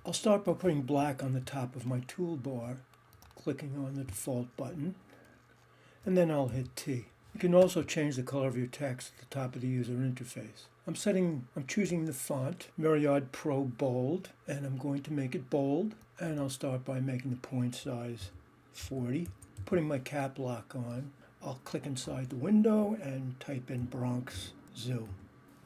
I'll start by putting black on the top of my toolbar, clicking on the default button, and then I'll hit T. You can also change the color of your text at the top of the user interface. I'm choosing the font, Myriad Pro Bold, and I'm going to make it bold, and I'll start by making the point size 40. Putting my cap lock on, I'll click inside the window and type in Bronx Zoo.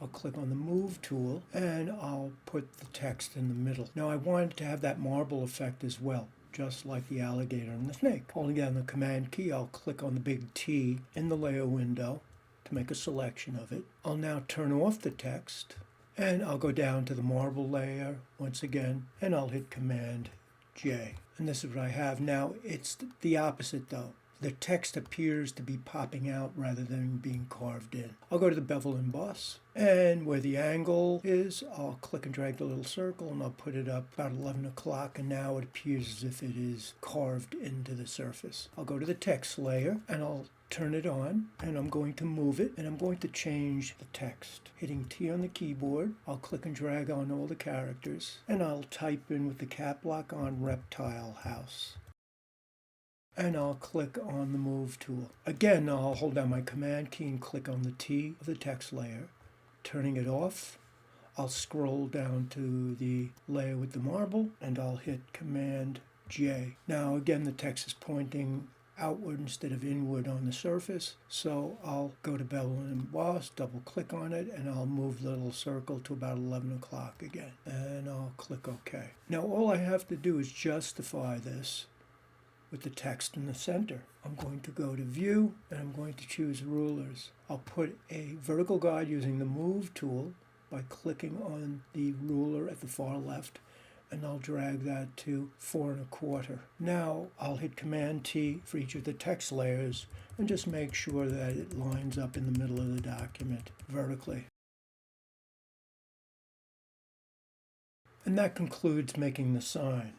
I'll click on the Move tool, and I'll put the text in the middle. Now I want it to have that marble effect as well, just like the alligator and the snake. Holding down the Command key, I'll click on the big T in the layer window to make a selection of it. I'll now turn off the text, and I'll go down to the marble layer once again, and I'll hit Command J. And this is what I have. Now it's the opposite though. The text appears to be popping out rather than being carved in. I'll go to the bevel emboss, and where the angle is, I'll click and drag the little circle, and I'll put it up about 11 o'clock, and now it appears as if it is carved into the surface. I'll go to the text layer, and I'll turn it on, and I'm going to move it, and I'm going to change the text. Hitting T on the keyboard, I'll click and drag on all the characters, and I'll type in with the cap lock on Reptile House. And I'll click on the Move tool. Again, I'll hold down my Command key and click on the T of the text layer. Turning it off, I'll scroll down to the layer with the marble, and I'll hit Command J. Now again, the text is pointing outward instead of inward on the surface, so I'll go to bevel and emboss, double click on it, and I'll move the little circle to about 11 o'clock again, and I'll click OK. Now all I have to do is justify this with the text in the center. I'm going to go to View, and I'm going to choose Rulers. I'll put a vertical guide using the Move tool by clicking on the ruler at the far left, and I'll drag that to 4 1/4. Now I'll hit Command T for each of the text layers and just make sure that it lines up in the middle of the document vertically. And that concludes making the sign.